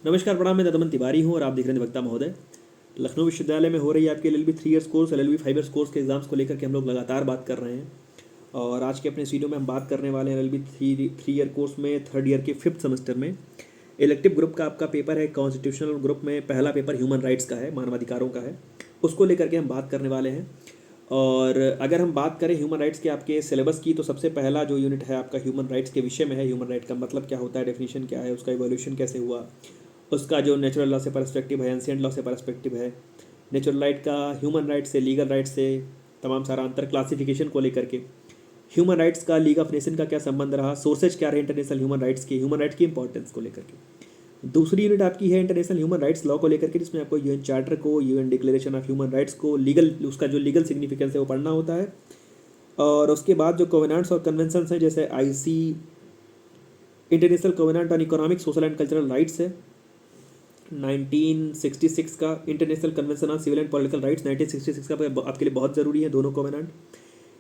नमस्कार, प्रणाम। मैं ददमन तिवारी हूँ और आप देख रहे हैं वक्ता महोदय। लखनऊ विश्वविद्यालय में हो रही है आपके LLB 3 years course, LLB 5 years course के एग्जाम्स को लेकर के हम लोग लगातार बात कर रहे हैं। और आज के अपने इस वीडियो में हम बात करने वाले हैं एलएलबी 3 ईयर कोर्स में 3rd ईयर के 5th सेमेस्टर में इलेक्टिव ग्रुप का आपका पेपर है। कॉन्स्टिट्यूशनल ग्रुप में पहला पेपर ह्यूमन राइट्स का है, मानवाधिकारों का है। उसको लेकर के हम बात करने वाले हैं। और अगर हम बात करें ह्यूमन राइट्स के आपके सिलेबस की, तो सबसे पहला जो यूनिट है आपका ह्यूमन राइट्स के विषय में है। ह्यूमन राइट का मतलब क्या होता है, डेफिनेशन क्या है, उसका इवोल्यूशन कैसे हुआ, उसका जो नेचुरल लॉ से पर्सपेक्टिव है, एंशिएंट लॉ से पर्सपेक्टिव है, नेचुरल राइट का ह्यूमन राइट से, लीगल राइट से, तमाम सारा अंतर क्लासिफिकेशन को लेकर के, ह्यूमन राइट्स का लीग ऑफ नेशन का क्या संबंध रहा, सोर्सेज क्या रहे इंटरनेशनल ह्यूमन राइट्स के, ह्यूमन राइट्स की इंपॉर्टेंस को लेकर के। दूसरी यूनिट आपकी है इंटरनेशनल ह्यूमन राइट्स लॉ को लेकर के, जिसमें आपको यूएन चार्टर को, UN declaration of human rights को, लीगल उसका जो लीगल सिग्निफिकेंस है वो पढ़ना होता है। और उसके बाद जो कोवेनेंट्स और कन्वेंशंस हैं, जैसे IC, international covenant on economic, social and cultural rights है 1966 का, international convention on civil and political rights 1966 का आपके लिए बहुत ज़रूरी है दोनों covenant.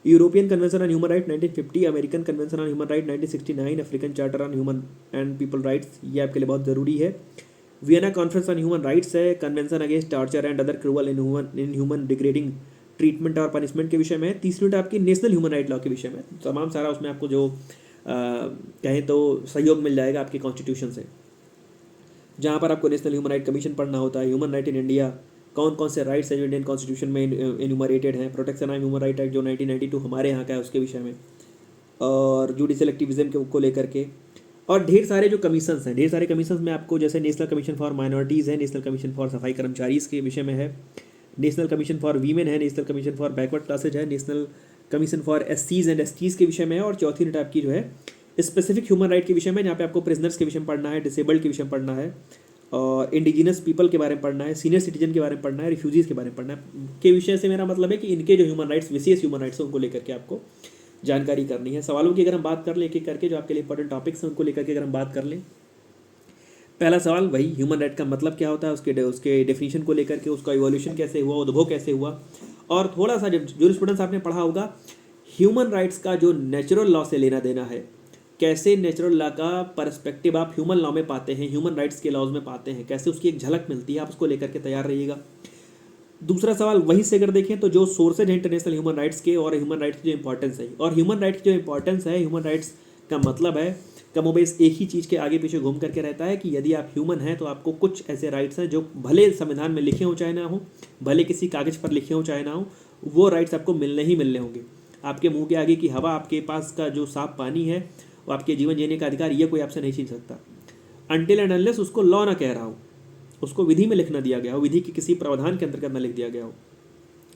European convention on human right 1950, American convention on human right 1969, African charter on human and people rights, ये आपके लिए बहुत ज़रूरी है। Vienna conference on human rights है, convention against torture and other cruel in human degrading treatment और punishment के विषय में है। तीसरी यूनिट आपकी नेशनल ह्यूमन राइट लॉ के विषय में, तमाम सारा उसमें आपको जो कहें तो सहयोग मिल जाएगा आपके कॉन्स्टिट्यूशन से, जहाँ पर आपको नेशनल ह्यूमन राइट कमीशन पढ़ना होता है। ह्यूमन राइट इन इंडिया, कौन कौन से राइट्स हैं जो इंडियन कॉन्स्टिट्यूशन में इन्यूमरेटेड हैं। Protection of human right act जो 1992 हमारे यहाँ का है, उसके विषय में। और जुडिशियल एक्टिविज्म को लेकर के, और ढेर सारे जो कमीशंस हैं, ढेर सारे कमीशंस में आपको, जैसे नेशनल कमीशन फॉर माइनॉरिटीज़ है, नेशनल कमीशन फॉर सफाई कर्मचारीज़ के विषय में है, नेशनल कमीशन फॉर वीमेन है, national commission for backward classes है, नेशनल कमीशन फॉर एससीज एंड एसटीज़ के विषय में है। और चौथी यूनिट आपकी जो है स्पेसिफिक ह्यूमन राइट के विषय में, जहाँ पे आपको प्रिजनर्स के विषय में पढ़ना है, डिसेबल्ड के विषय में पढ़ना है, और इंडिजिनस पीपल के बारे में पढ़ना है, सीनियर सिटीजन के बारे में पढ़ना है, रिफ्यूजीज़ के बारे में पढ़ना है। के विषय से मेरा मतलब है कि इनके जो ह्यूमन राइट्स, विशेष ह्यूमन राइट्स हैं, उनको लेकर के आपको जानकारी करनी है। सवालों की अगर हम बात कर लें एक एक करके, जो आपके लिए इंपॉर्टेंट टॉपिक्स हैं उनको लेकर के अगर हम बात कर लें। पहला सवाल वही, ह्यूमन राइट का मतलब क्या होता है, उसके डेफिनेशन को लेकर के, उसका इवोल्यूशन कैसे हुआ, उद्भव कैसे हुआ। और थोड़ा सा जब जूरिस्प्रूडेंस आपने पढ़ा होगा, ह्यूमन राइट्स का जो नेचुरल लॉ से लेना देना है, कैसे नेचुरल लॉ का पर्सपेक्टिव आप ह्यूमन लॉ में पाते हैं, ह्यूमन राइट्स के लॉज में पाते हैं, कैसे उसकी एक झलक मिलती है, आप उसको लेकर के तैयार रहिएगा। दूसरा सवाल वहीं से अगर देखें तो, जो सोर्सेज हैं इंटरनेशनल ह्यूमन राइट्स के, और ह्यूमन राइट्स की जो इंपॉर्टेंस है, और ह्यूमन राइट्स की जो इंपॉर्टेंस है, ह्यूमन राइट्स का मतलब है कमोबेश एक ही चीज़ के आगे पीछे घूम करके रहता है कि यदि आप ह्यूमन हैं तो आपको कुछ ऐसे राइट्स हैं जो भले संविधान में लिखे हो चाहे ना हो, भले किसी कागज़ पर लिखे हो चाहे ना हो, वो राइट्स आपको मिलने ही मिलने होंगे। आपके मुंह के आगे की हवा, आपके पास का जो साफ पानी है, वो आपके जीवन जीने का अधिकार, ये कोई आपसे नहीं छीन सकता, अनटिल एंड अनलेस उसको लॉ ना कह रहा हो, उसको विधि में लिखना दिया गया हो, विधि के किसी प्रावधान के अंतर्गत ना लिख दिया गया हो।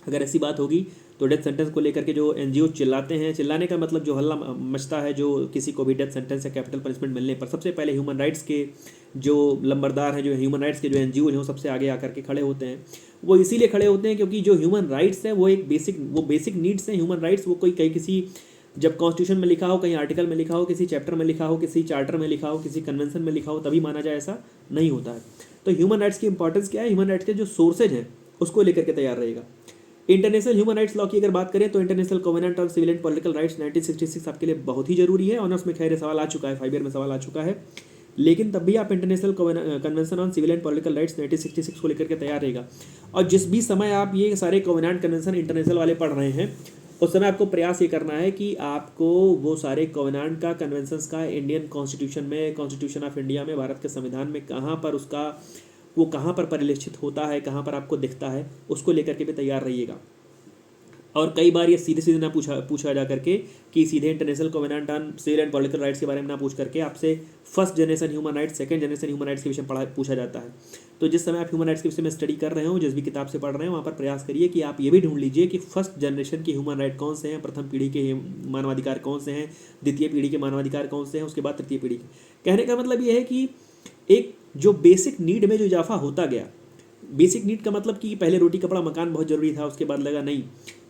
अगर ऐसी बात होगी तो डेथ सेंटेंस को लेकर के जो एनजीओ चिल्लाते हैं, चिल्लाने का मतलब जो हल्ला मचता है, जो किसी को भी डेथ सेंटेंस या कैपिटल पनिशमेंट मिलने पर, सबसे पहले ह्यूमन राइट्स के जो लंबरदार हैं, जो ह्यूमन राइट्स के जो एनजीओ हैं, वो सबसे आगे आकर के खड़े होते हैं। वो इसीलिए खड़े होते हैं क्योंकि जो ह्यूमन राइट्स हैं वो एक बेसिक नीड्स हैं। ह्यूमन राइट्स वो कोई कहीं किसी, जब कॉन्स्टिट्यूशन में लिखा हो, कहीं आर्टिकल में लिखा हो, किसी चैप्टर में लिखा हो, किसी चार्टर में लिखा हो, किसी कन्वेंशन में लिखा हो, तभी माना जाए, ऐसा नहीं होता है। तो ह्यूमन राइट्स की इंपॉर्टेंस क्या है, ह्यूमन राइट्स के जो सोर्सेज हैं उसको लेकर के तैयार रहेगा। इंटरनेशनल ह्यूमन राइट्स लॉ की अगर बात करें तो, international covenant on civil and political rights 1966 आपके लिए बहुत ही जरूरी है। ऑनर्स में खैर सवाल आ चुका है, 5 ईयर में सवाल आ चुका है, लेकिन तब भी आप international convention on civil and political rights 1966 को लेकर के तैयार रहेगा। और जिस भी समय आप ये सारे कोवेनेंट कन्वेंशन इंटरनेशनल वाले पढ़ रहे हैं, उस समय आपको प्रयास ये करना है कि आपको वो सारे कोवेनेंट का, कन्वेंशंस का इंडियन कॉन्स्टिट्यूशन में, कॉन्स्टिट्यूशन ऑफ इंडिया में, भारत के संविधान में कहाँ पर उसका, वो कहाँ पर परिलक्षित होता है, कहाँ पर आपको दिखता है, उसको लेकर के भी तैयार रहिएगा। और कई बार ये सीधे सीधे ना पूछा जा करके कि सीधे international covenant on civil and political rights के बारे में ना पूछ करके आपसे first generation human rights, second generation human rights के विषय में पूछा जाता है। तो जिस समय आप ह्यूमन राइट्स के विषय में स्टडी कर रहे हो, जिस भी किताब से पढ़ रहे हैं, वहाँ पर प्रयास करिए कि आप ये भी ढूंढ लीजिए कि फर्स्ट जनरेशन के ह्यूमन राइट कौन से हैं, प्रथम पीढ़ी के मानवाधिकार कौन से हैं, द्वितीय पीढ़ी के मानवाधिकार कौन से हैं, उसके बाद तृतीय पीढ़ी के। कहने का मतलब ये है कि एक जो बेसिक नीड में जो इजाफा होता गया, बेसिक नीड का मतलब कि पहले रोटी कपड़ा मकान बहुत ज़रूरी था, उसके बाद लगा नहीं,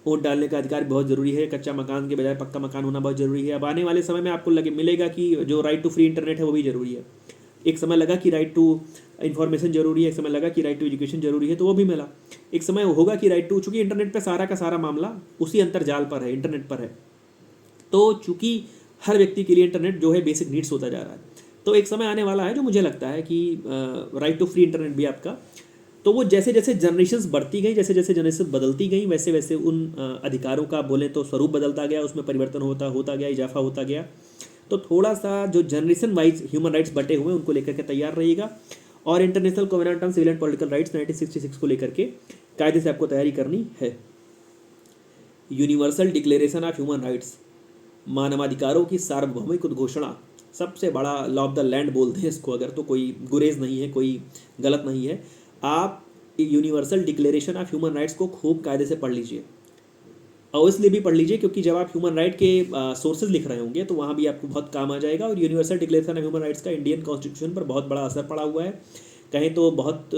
वोट डालने का अधिकार बहुत ज़रूरी है, कच्चा मकान के बजाय पक्का मकान होना बहुत ज़रूरी है। अब आने वाले समय में आपको मिलेगा कि जो राइट टू फ्री इंटरनेट है वो भी ज़रूरी है। एक समय लगा कि राइट टू इन्फॉर्मेशन जरूरी है, एक समय लगा कि राइट टू एजुकेशन जरूरी है, तो वो भी मिला। एक समय होगा कि राइट टू, चूंकि इंटरनेट पे सारा का सारा मामला उसी अंतर्जाल पर है, इंटरनेट पर है, तो चूंकि हर व्यक्ति के लिए इंटरनेट जो है बेसिक नीड्स होता जा रहा है, तो एक समय आने वाला है जो मुझे लगता है कि राइट टू फ्री इंटरनेट भी आपका, तो वो जैसे जैसे जनरेशंस बढ़ती गई, जैसे जैसे जनरेशन बदलती गई, वैसे वैसे उन अधिकारों का बोले तो स्वरूप बदलता गया, उसमें परिवर्तन होता होता गया, इजाफा होता गया। तो थोड़ा सा जो जनरेशन वाइज ह्यूमन राइट्स बटे हुए हैं उनको लेकर के तैयार रहिएगा। और international covenant on civil and political rights 1966 को लेकर के कायदे से आपको तैयारी करनी है। Universal declaration of human rights, मानवाधिकारों की सार्वभौमिक उद्घोषणा, सबसे बड़ा लॉ ऑफ द लैंड बोलते हैं इसको, अगर तो कोई गुरेज नहीं है, कोई गलत नहीं है। आप universal declaration of human rights को खूब कायदे से पढ़ लीजिए, और इसलिए भी पढ़ लीजिए क्योंकि जब आप ह्यूमन राइट के सोर्सेज लिख रहे होंगे तो वहाँ भी आपको बहुत काम आ जाएगा। और universal declaration of human rights का इंडियन कॉन्स्टिट्यूशन पर बहुत बड़ा असर पड़ा हुआ है, कहें तो बहुत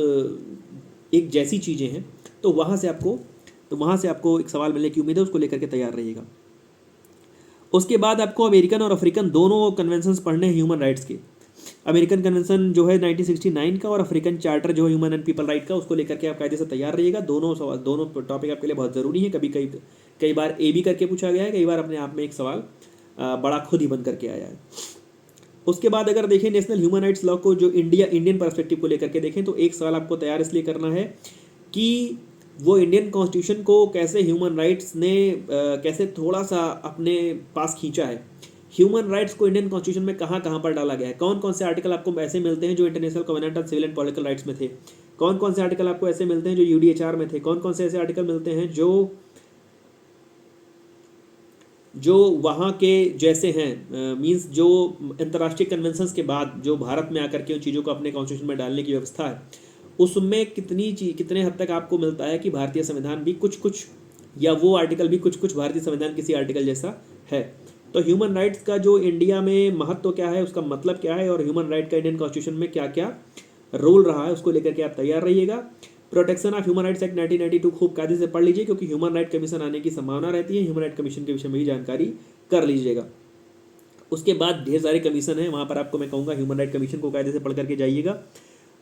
एक जैसी चीज़ें हैं। तो वहाँ से आपको एक सवाल मिलने की उम्मीद है, उसको लेकर के तैयार रहिएगा। उसके बाद आपको अमेरिकन और अफ्रीकन दोनों कन्वेंशंस पढ़ने हैं ह्यूमन राइट्स के। अमेरिकन कन्वेंशन जो है 1969 का, और अफ्रीकन चार्टर जो है ह्यूमन एंड पीपल राइट का, उसको लेकर के आप कायदे से तैयार रहिएगा। दोनों टॉपिक आपके लिए बहुत ज़रूरी है। कई बार ए भी करके पूछा गया है, कई बार अपने आप में एक सवाल बड़ा खुद ही बन करके आया है। उसके बाद अगर देखें नेशनल ह्यूमन राइट्स लॉ को, जो इंडियन पर्सपेक्टिव को लेकर के देखें, तो एक सवाल आपको तैयार इसलिए करना है कि वो इंडियन कॉन्स्टिट्यूशन को कैसे ह्यूमन राइट्स ने कैसे थोड़ा सा अपने पास खींचा है। ह्यूमन राइट्स को इंडियन कॉन्स्टिट्यूशन में कहाँ कहाँ पर डाला गया है, कौन कौन से आर्टिकल आपको ऐसे मिलते हैं जो international covenant on civil and political rights में थे, कौन कौन से आर्टिकल आपको ऐसे मिलते हैं जो यूडीएचआर में थे, कौन कौन से ऐसे आर्टिकल मिलते हैं जो वहाँ के जैसे हैं, मींस जो अंतर्राष्ट्रीय कन्वेंशंस के बाद जो भारत में आकर के उन चीज़ों को अपने कॉन्स्टिट्यूशन में डालने की व्यवस्था है, उसमें कितने हद तक आपको मिलता है कि भारतीय संविधान भी कुछ या वो आर्टिकल भी कुछ भारतीय संविधान किसी आर्टिकल जैसा है। तो ह्यूमन राइट्स का जो इंडिया में महत्व क्या है, उसका मतलब क्या है, और ह्यूमन राइट का इंडियन कॉन्स्टिट्यूशन में क्या क्या रोल रहा है, उसको लेकर के आप तैयार रहिएगा। Protection of human rights act 1992 खूब कायदे से पढ़ लीजिए क्योंकि ह्यूमन राइट कमीशन आने की संभावना रहती है। ह्यूमन राइट कमीशन के विषय में भी जानकारी कर लीजिएगा। उसके बाद ढेर सारे कमीशन हैं, वहाँ पर आपको मैं कहूँगा ह्यूमन राइट कमीशन को कायदे से पढ़ करके जाइएगा।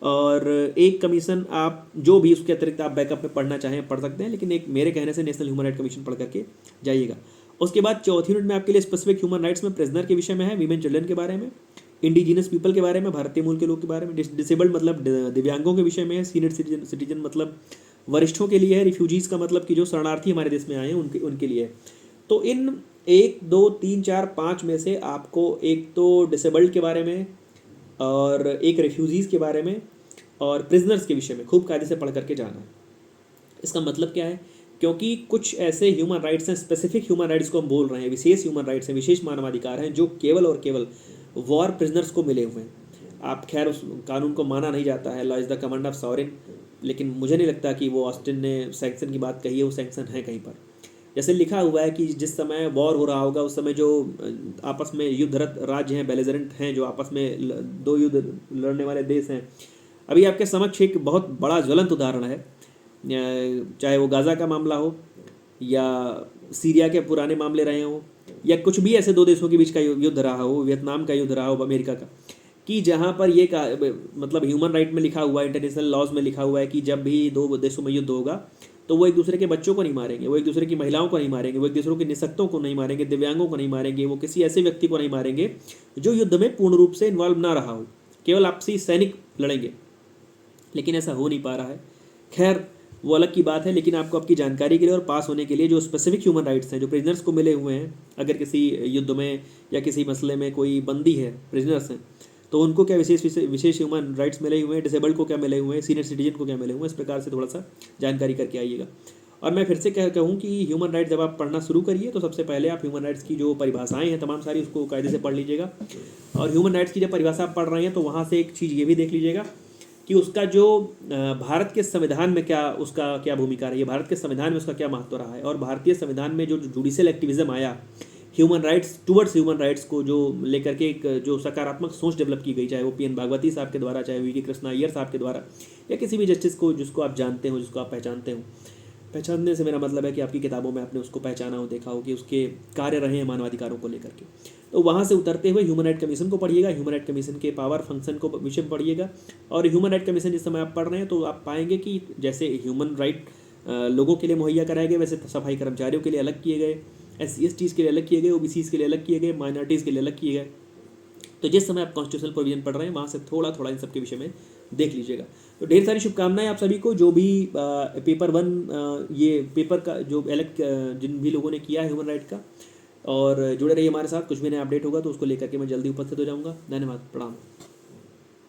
और एक कमीशन आप जो भी उसके अतिरिक्त आप बैकअप में पढ़ना चाहें पढ़ सकते हैं, लेकिन एक मेरे कहने से नेशनल ह्यूमन राइट कमीशन पढ़ करके जाइएगा। उसके बाद चौथी यूनिट में आपके लिए स्पेसिफिक ह्यूमन राइट्स में प्रिजनर के विषय में है, वीमेन चिल्ड्रन के बारे में, इंडिजिनस पीपल के बारे में, भारतीय मूल के लोग के बारे में, डिसेबल्ड मतलब दिव्यांगों के विषय में है, सीनियर सिटीजन मतलब वरिष्ठों के लिए है, रिफ्यूजीज़ का मतलब कि जो शरणार्थी हमारे देश में आए हैं उनके लिए है। तो इन 1 2 3 4 5 में से आपको एक तो डिसेबल्ड के बारे में और एक रिफ्यूजीज़ के बारे में और प्रिजनर्स के विषय में खूब कायदे से पढ़ करके जाना है। इसका मतलब क्या है, क्योंकि कुछ ऐसे ह्यूमन राइट्स हैं, स्पेसिफिक ह्यूमन राइट्स को हम बोल रहे हैं, विशेष ह्यूमन राइट्स हैं, विशेष मानवाधिकार हैं जो केवल और केवल वॉर प्रिजनर्स को मिले हुए हैं। आप खैर उस कानून को माना नहीं जाता है, law is the command of sovereign, लेकिन मुझे नहीं लगता कि वो ऑस्टिन ने सैंक्शन की बात कही है, वो सैंक्शन है कहीं पर। जैसे लिखा हुआ है कि जिस समय वॉर हो रहा होगा उस समय जो आपस में युद्धरत राज्य हैं, बेलिजरेंट हैं, जो आपस में दो युद्ध लड़ने वाले देश हैं। अभी आपके समक्ष एक बहुत बड़ा ज्वलंत उदाहरण है, चाहे वो गाज़ा का मामला हो या सीरिया के पुराने मामले रहे हों या कुछ भी ऐसे दो देशों के बीच का युद्ध रहा हो, वियतनाम का युद्ध रहा हो, अमेरिका का, कि जहाँ पर ये मतलब ह्यूमन राइट में लिखा हुआ है, इंटरनेशनल लॉज में लिखा हुआ है कि जब भी दो देशों में युद्ध होगा तो वो एक दूसरे के बच्चों को नहीं मारेंगे, वो एक दूसरे की महिलाओं को नहीं मारेंगे, वो एक दूसरे के निसक्तों को नहीं मारेंगे, दिव्यांगों को नहीं मारेंगे, वो किसी ऐसे व्यक्ति को नहीं मारेंगे जो युद्ध में पूर्ण रूप से इन्वॉल्व ना रहा हो, केवल आपसी सैनिक लड़ेंगे। लेकिन ऐसा हो नहीं पा रहा है। खैर वो अलग की बात है, लेकिन आपको आपकी जानकारी के लिए और पास होने के लिए जो स्पेसिफिक ह्यूमन राइट्स हैं, जो प्रिजनर्स को मिले हुए हैं, अगर किसी युद्ध में या किसी मसले में कोई बंदी है, प्रिजनर्स हैं, तो उनको क्या विशेष ह्यूमन राइट्स मिले हुए हैं, डिसेबल्ड को क्या मिले हुए हैं, सीनियर सिटीजन को क्या मिले हुए हैं, इस प्रकार से थोड़ा सा जानकारी करके आइएगा। और मैं फिर से कहूँ कि ह्यूमन राइट्स जब आप पढ़ना शुरू करिए तो सबसे पहले आप ह्यूमन राइट्स की जो परिभाषाएं हैं तमाम सारी उसको कायदे से पढ़ लीजिएगा। और ह्यूमन राइट्स की जब परिभाषा आप पढ़ रहे हैं तो वहाँ से एक चीज़ ये भी देख लीजिएगा कि उसका जो भारत के संविधान में उसका क्या भूमिका रही है, भारत के संविधान में उसका क्या महत्व रहा है, और भारतीय संविधान में जो जुडिशियल एक्टिविज्म आया human rights towards human rights को जो लेकर के एक जो सकारात्मक सोच डेवलप की गई, चाहे वो PN भागवती साहब के द्वारा, चाहे वी के कृष्णा अय्यर साहब के द्वारा, या किसी भी जस्टिस को जिसको आप जानते हो, जिसको आप पहचानते हो। पहचानने से मेरा मतलब है कि आपकी किताबों में आपने उसको पहचाना हो, देखा हो कि उसके कार्य रहे हैं मानवाधिकारों को लेकर के। तो वहाँ से उतरते हुए ह्यूमन राइट कमीशन को पढ़िएगा, ह्यूमन राइट कमीशन के पावर फंक्शन को विषय में पढ़िएगा। और ह्यूमन राइट कमीशन जिस समय आप पढ़ रहे हैं तो आप पाएंगे कि जैसे ह्यूमन राइट लोगों के लिए मुहैया कराए गए, वैसे सफाई कर्मचारियों के लिए अलग किए गए, SC STs के लिए अलग किए गए, OBCs के लिए अलग किए गए, माइनॉरिटीज़ के लिए अलग किए गए। तो जिस समय आप कॉन्स्टिट्यूशनल प्रोविजन पढ़ रहे हैं वहाँ से थोड़ा थोड़ा इन सब के विषय में देख लीजिएगा। तो ढेर सारी शुभकामनाएं आप सभी को, जो भी पेपर 1 ये पेपर का जो जिन भी लोगों ने किया है ह्यूमन राइट का, और जुड़े रहिए हमारे साथ। कुछ भी नया अपडेट होगा तो उसको लेकर के मैं जल्दी उपस्थित हो जाऊँगा। धन्यवाद, प्रणाम।